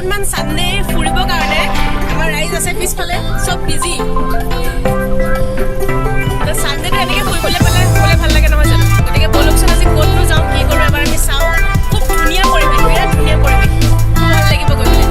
অকণমান চানডে ফুৰিবৰ কাৰণে আমাৰ ৰাইজ আছে পিছফালে চব বিজি চানডেটো এনেকৈ ফুৰিবলৈ পালে ভাল লাগে নহয় জানো গতিকে বলকচোন আজি ক'তনো যাওঁ কি কৰোঁ এবাৰ আমি চাওঁ খুব ধুনীয়া পৰিৱেশ বিৰাট ধুনীয়া পৰিৱেশ ভাল লাগিব গৈ পেলাই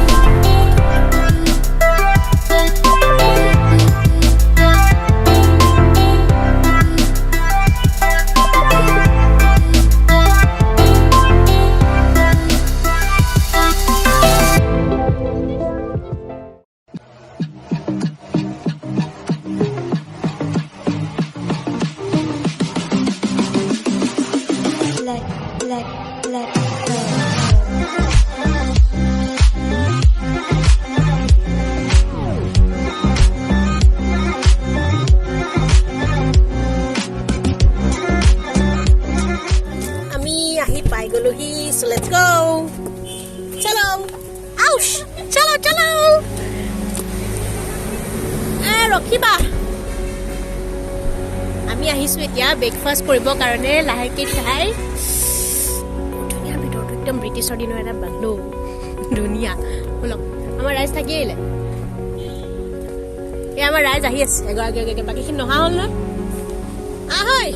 So let's go. Chalo. Ouch. Chalo. Rokhiba. Ami ahisu etia breakfast koribo karone laheke khai. Dunia bidor ekdom British dino eta baglo. Dunia. Bolo. Amar rice thakiile. E amar rice ahi ase. Ego age baki kin noha hol na. Ahoi.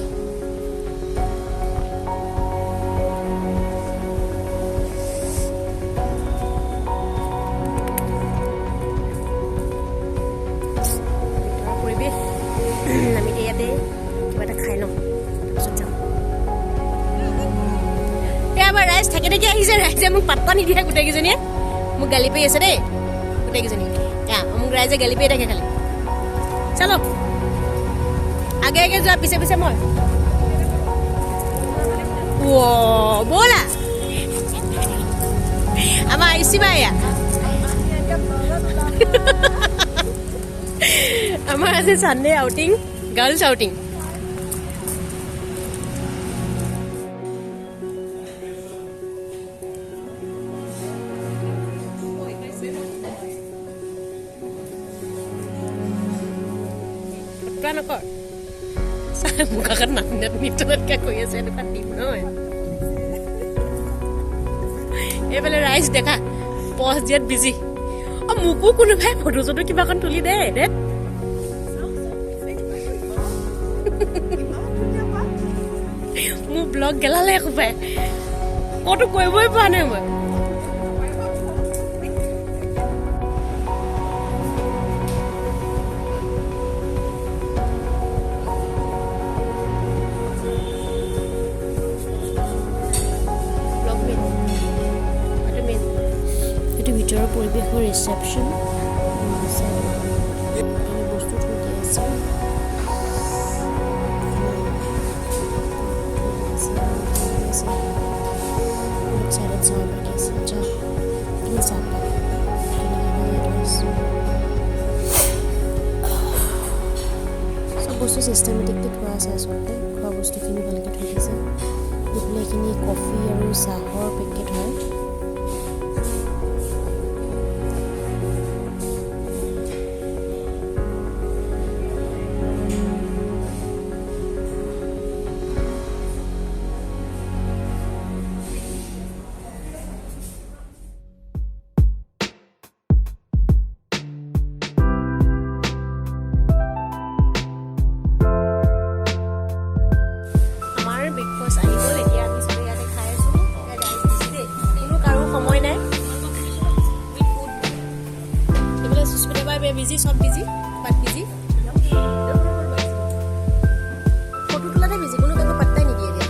Take আহিছে ৰাইজে মোক পাত্তা নিদিয়ে গোটেই কেজনীয়ে মোক গালি পাই আছে দেই গোটেই কেজনী মোক ৰাইজে গালি পাই থাকে খালি চলো আগে যোৱা পিছে মই ও বলা আমাৰ আইছি বায়া আমাৰ আজি সানডে আউটিং গাৰ্লছ আউটিং নকৰ মুখাখন নামিনাত নিতলতকৈ কৈ আছে এনেকুৱা দিম নহয় এইফালে ৰাইজ দেখা পজ দিয়াত বিজি মোকো কোনোবাই ফটো চটো কিবাখন তুলি দে মোৰ ব্লগ গেলালে একোপাই ক'তো কৰিবই পৰা নাই মই পৰিৱেশৰ ৰিচেপশ্যন বস্তু থৈ দিয়া আছে চব বস্তু চিষ্টেমেটিকলি থোৱা আছে আচলতে খোৱা বস্তুখিনি ভালকৈ থৈ দিছে এইখিনি কফি আৰু চাহৰ পেকেট হয় busy, सब busy, but busy. फोटो तुलाने busy, कोनो को पत्ता ही नहीं दिया गया.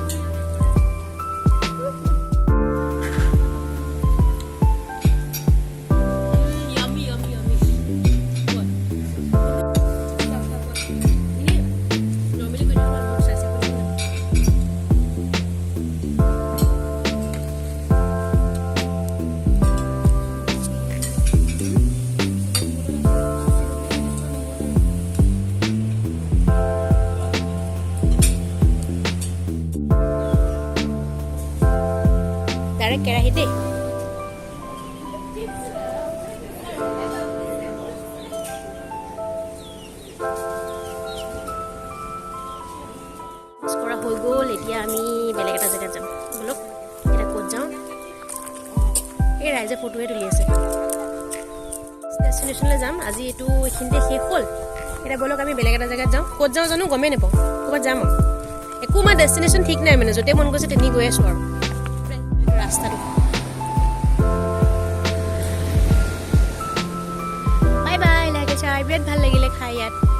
Yummy. What? Ini normally when you want to say কেৰাহী দে স্কৰা হৈ গ'ল এতিয়া আমি বেলেগ এটা জেগাত যাম বলক এটা ক'ত যাওঁ এই ৰাইজে ফটোৱে তুলি আছে ডেষ্টিনেশ্যনলৈ যাম আজি এইটো এইখিনিতে শেষ হ'ল এতিয়া ব'লক আমি বেলেগ এটা জেগাত যাওঁ ক'ত যাওঁ জানো গমেই নাপাওঁ ক'ৰবাত যাম আৰু একো মই ডেষ্টিনেশ্যন ঠিক নাই মানে য'তে মন গৈছে তেনেকৈ গৈ আছোঁ আৰু ৰাস্তাটো বাই বাই লাগে চাই বিৰাট ভাল লাগিলে খাই ইয়াত